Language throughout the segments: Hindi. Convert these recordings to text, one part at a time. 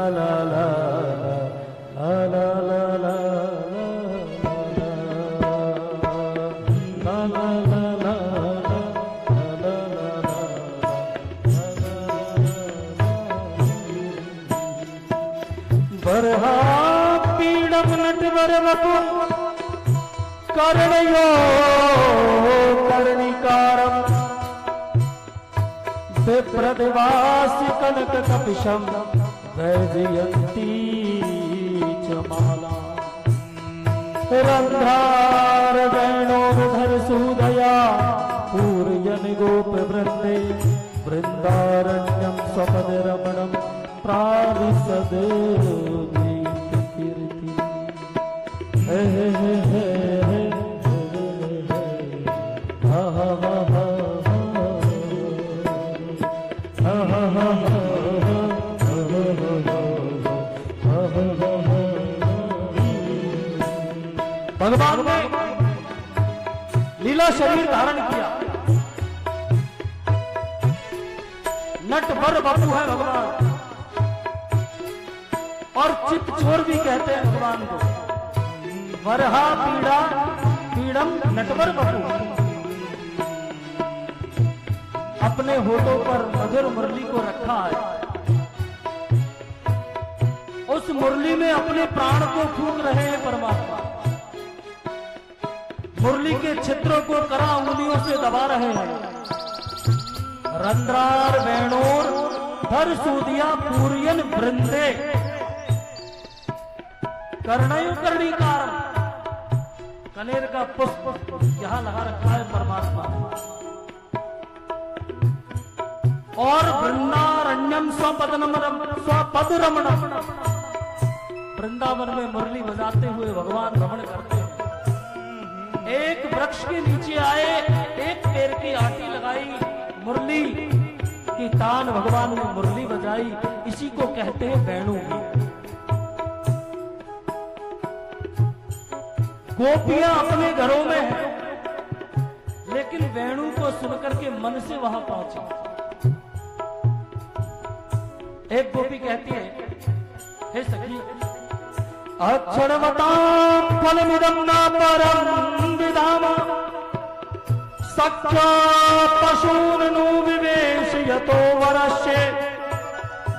ला ला ला ला ला बरहा पीड़म नटवर वपु कर्णयो कर्णिकारम विप्रदिवासी कनक कपिशम वैजयंती च माला रंध्रार वेणोर्धर सुदया पूर्यन गोप वृंदे वृंदारण्यम स्वपद रमणम प्राविशद कीर्ति हे हे हे हे हा हा हा हा भगवान ने लीला शरीर धारण किया। नटवर बापू है भगवान और चित चोर भी कहते हैं भगवान को। वरहा पीड़ा पीड़म नटवर बापू अपने होठों पर मधुर मुरली को रखा है। उस मुरली में अपने प्राण को फूंक रहे हैं परमात्मा। मुरली के छिद्रों को करा उंगलियों से दबा रहे हैं। रंध्रार वेणोर धर सूदिया पूर्यन वृंदे कर्णयो कर्णिकार। कनेर का पुष्प यहां लगा रखा है परमात्मा। और वृंदारण्यम स्वपद रमणम वृंदावन में मुरली बजाते हुए भगवान रमण करते हैं। एक वृक्ष के नीचे आए, एक पेड़ की आटी लगाई, मुरली की तान भगवान ने मुरली बजाई। इसी को कहते हैं वेणु। गोपियां अपने घरों में हैं, लेकिन वेणु को सुनकर के मन से वहां पहुंची। एक गोपी कहती है, हे सखी अक्षरवतां फलमिदं न परं विधाम सख्या पशून् नु विवेश यतो वरस्य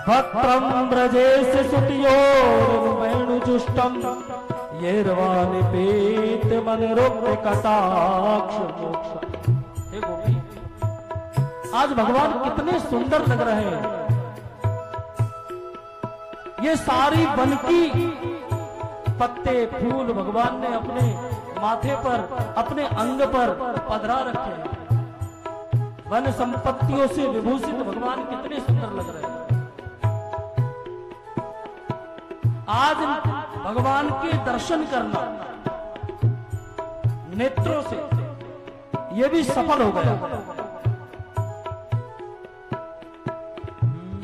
भक्त्रं ब्रजेश सुतियोर्वेणुजुष्टं येर्वाणि पेत मनोरुक्म कटाक्ष मोक्ष। हे गोपी, आज भगवान कितने सुंदर लग रहे हैं। ये सारी वन की पत्ते फूल भगवान ने अपने माथे पर, अपने अंग पर पधरा रखे हैं। वन संपत्तियों से विभूषित भगवान कितने सुंदर लग रहे हैं। आज भगवान के दर्शन करना नेत्रों से यह भी सफल हो गया।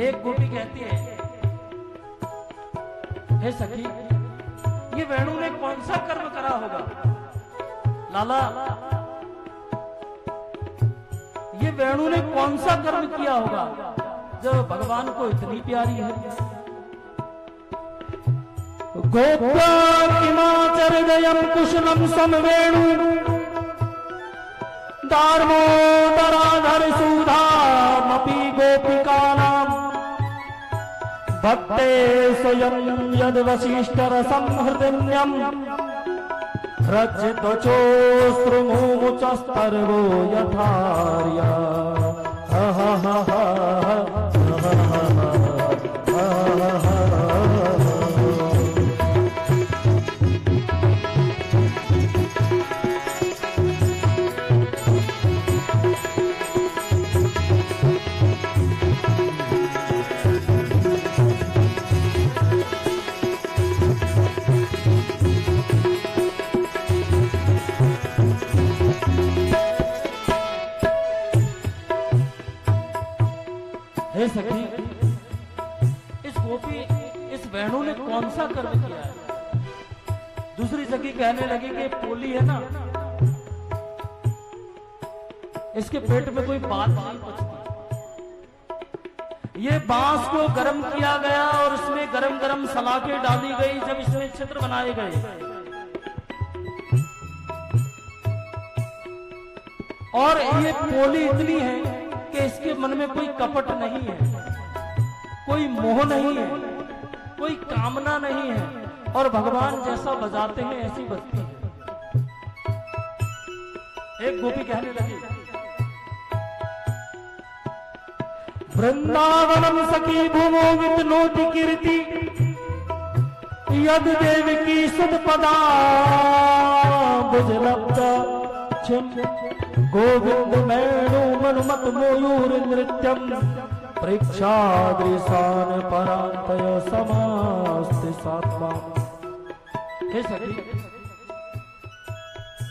एक गोपी कहती है, हे सखी, ये वेणु ने कौन सा कर्म करा होगा? लाला, ये वेणु ने कौन सा कर्म किया होगा जो भगवान को इतनी प्यारी है? गोप्या किमाचर्यं कुशलं समवेणु दार्मोदराधर सुधामपि गोपिकानां भक्ते स्वयं यद वसिष्ठरसं हृदिन्यं रज्जत्वचोऽश्रुमुमुचस्तर्वो यथार्या। हे सखी, इस गोपी, इस वेणु ने कौन सा कर्म किया है? दूसरी सखी कहने लगी कि पोली है ना, इसके पेट में कोई बात नहीं पचती। ये बांस को गर्म किया गया और इसमें गरम गरम सलाखें डाली गई, जब इसमें चित्र बनाए गए और ये पोली इतनी है कि इसके मन में कोई कपट नहीं है, कोई मोह नहीं है, कोई कामना नहीं है, और भगवान जैसा बजाते हैं ऐसी बजती है। एक गोपी कहने लगी, वृंदावनम सखी भूमो वितनोति कीर्ति यद देवकी सुत पदा बुझलब्ध गोविंद मेणु मनुमत मयूर नृत्यम प्रेक्षादृशान परांतय समास्त सात्मा। हे सखी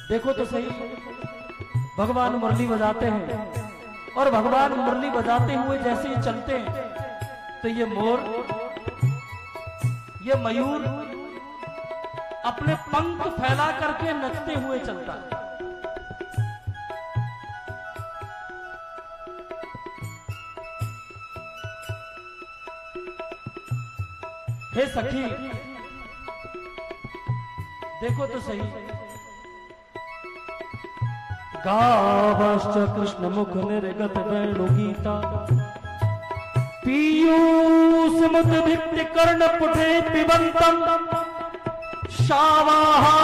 देखो तो सही, भगवान मुरली बजाते हैं और भगवान मुरली बजाते हुए जैसे ही चलते हैं तो ये मोर, ये मयूर अपने पंख फैला करके नचते हुए चलता है। हे सखी देखो तो सही, गावश्च कृष्ण मुख निर्गत वेणु गीता पीयूष मुद्भिक्त्य कर्ण पुटे पिबंतम शावाहा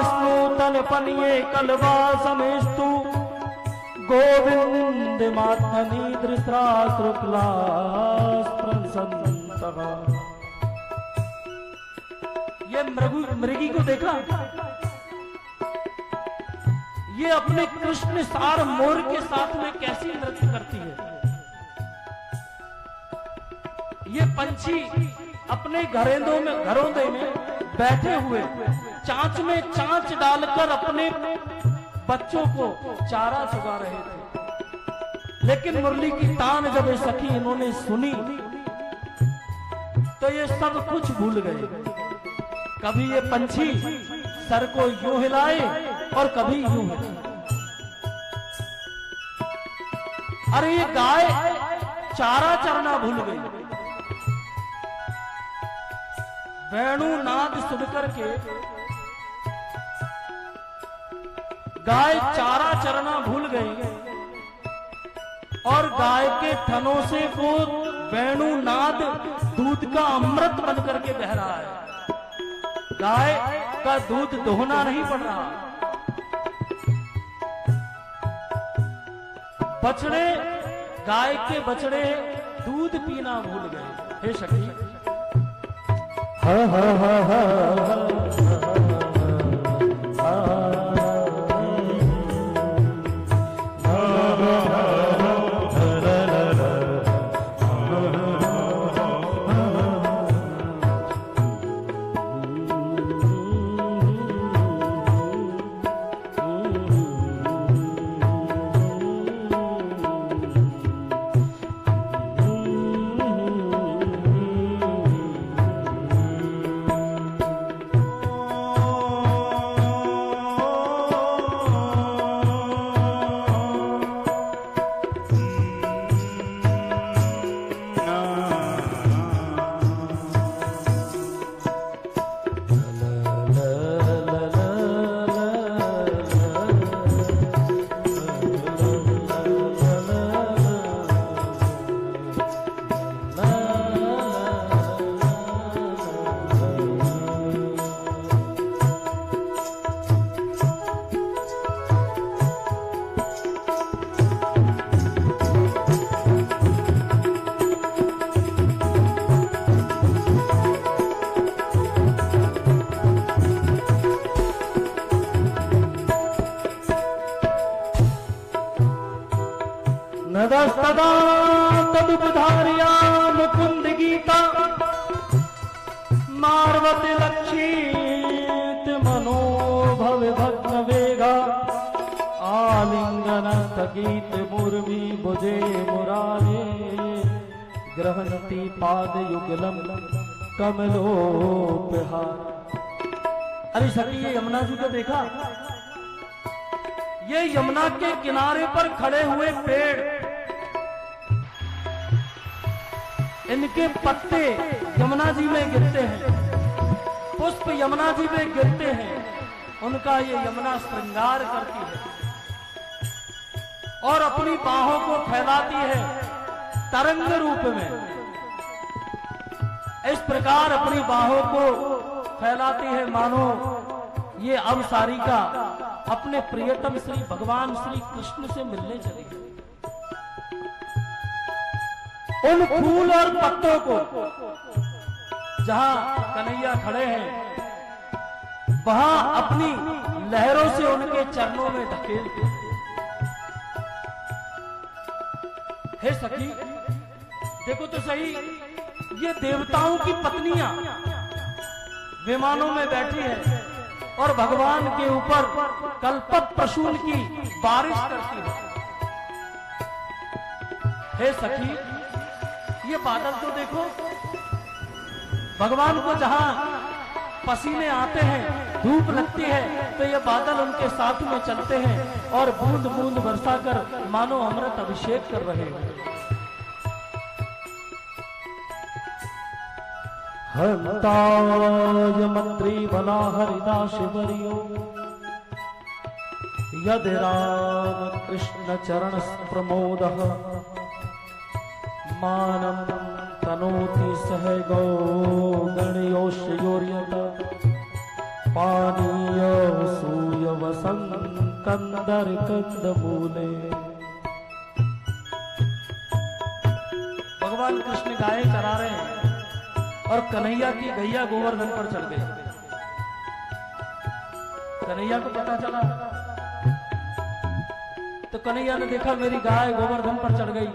स्नूतन पनिये कलवा समेस्तु गोविंद मातनी दृश्रा शुक्ला स्पृशंतः। ये मृगी को देखा, ये अपने कृष्ण सार मोर के साथ में कैसी नृत्य करती है। ये पंछी अपने घरोंदे में बैठे हुए चांच में चांच डालकर अपने बच्चों को चारा चुगा रहे थे, लेकिन मुरली की तान जब ये सखी इन्होंने सुनी तो ये सब कुछ भूल गए। कभी ये पंछी सर को यूं हिलाए और कभी यूं हिलाए। अरे ये गाय चारा चरना भूल गई। वेणु नाद सुनकर के गाय चारा चरना भूल गई और गाय के थनों से वो वेणु नाद दूध का अमृत बन करके बह रहा है। गाय का दूध दोहना नहीं पड़ रहा। बछड़े, गाय के बछड़े दूध पीना भूल गए। हे सखी हा हा हा हा नदस्तदा तदुपधार्या मुकुंद गीता मार्वत लक्षित मनोभव भग्न वेगा आलिंगन तगीत मुर्वी भुजे मुरारे ग्रहणती पाद युगलम कमलोपहार। अरे सखी ये यमुना जी को देखा, ये यमुना के किनारे पर खड़े हुए पेड़ इनके पत्ते यमुना जी में गिरते हैं, पुष्प यमुना जी में गिरते हैं, उनका ये यमुना श्रृंगार करती है और अपनी बाहों को फैलाती है तरंग रूप में। इस प्रकार अपनी बाहों को फैलाती है मानो ये अवसारिका अपने प्रियतम श्री भगवान श्री कृष्ण से मिलने चली है। उन फूल और पत्तों को जहां कन्हैया खड़े हैं वहां अपनी लहरों से उनके चरणों में धकेलते। हे सखी देखो तो सही, ये देवताओं की पत्नियां विमानों में बैठी है और भगवान के ऊपर कल्पत प्रसून की बारिश करती है। हे सखी ये बादल तो देखो, भगवान को जहां पसीने आते हैं, धूप लगती है, तो ये बादल उनके साथ में चलते हैं और बूंद बूंद बरसा कर मानो अमृत अभिषेक कर रहे हैं। हंताय मंत्री बला हरिदास वरियो यदि राम कृष्ण चरण प्रमोदः मानं तनोति सह गौ गणयोष्योर्यत पानीय सूय वसंकंदर कंदमूले। भगवान कृष्ण गाय चरा रहे हैं और कन्हैया की गैया गोवर्धन पर चढ़ गई। कन्हैया को पता चला तो कन्हैया ने देखा मेरी गाय गोवर्धन पर चढ़ गई,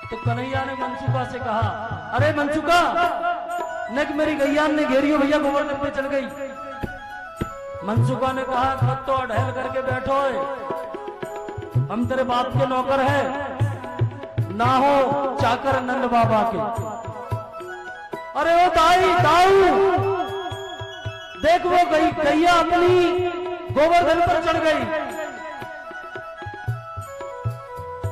तो कन्हैया ने मनसुका से कहा, अरे मनसुका न कि मेरी गैया ने घेरियो भैया गोवर्धन पे चढ़ गई। मनसुका ने कहा खत तो ढहल करके बैठो है, हम तेरे बाप के नौकर हैं ना हो चाकर नंद बाबा के। अरे ओ दाई दाऊ देख वो गैया अपनी गोवर्धन पर चढ़ गई।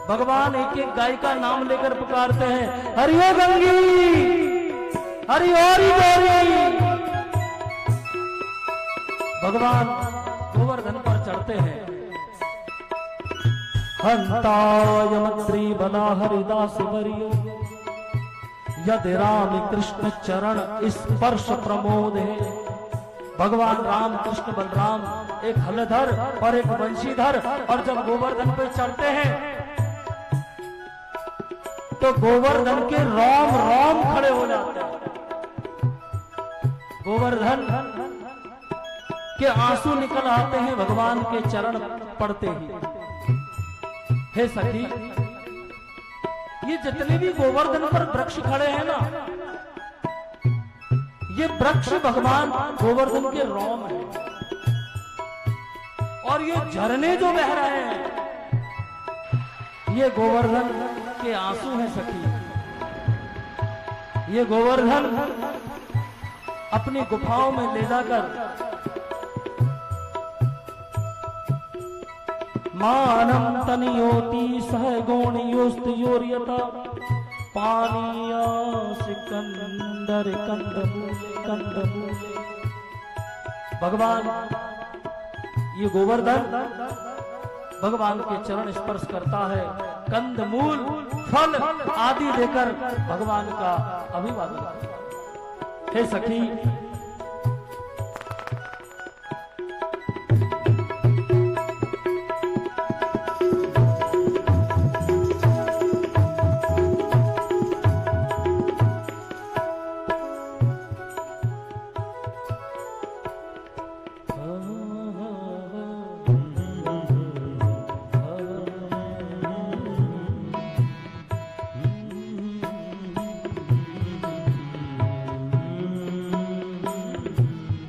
भगवान एक एक गाय का नाम लेकर पुकारते हैं, हरिओ गंगी हरिओरी गौरी। भगवान गोवर्धन पर चढ़ते हैं। हंताय मंत्री बला हरिदास वरियो यदि राम कृष्ण चरण स्पर्श प्रमोद है। भगवान राम कृष्ण बलराम एक हलधर और एक वंशीधर, और जब गोवर्धन पे चढ़ते हैं तो गोवर्धन के रोम रोम खड़े हो जाते हैं। गोवर्धन के आंसू निकल आते हैं भगवान के चरण पड़ते ही। हे सखी ये जितने भी गोवर्धन पर वृक्ष खड़े हैं ना, ये वृक्ष भगवान गोवर्धन के रोम है, और ये झरने जो बह रहे हैं ये गोवर्धन के आंसू हैं सखी। ये गोवर्धन अपनी गुफाओं में ले जाकर मानम तनियोति सह गौणयोस्तयोर्यता पानीय सिकंदर कंदमूले। भगवान ये गोवर्धन भगवान के चरण स्पर्श करता है, कंदमूल फल आदि देकर भगवान का अभिवादन करता है। हे सखी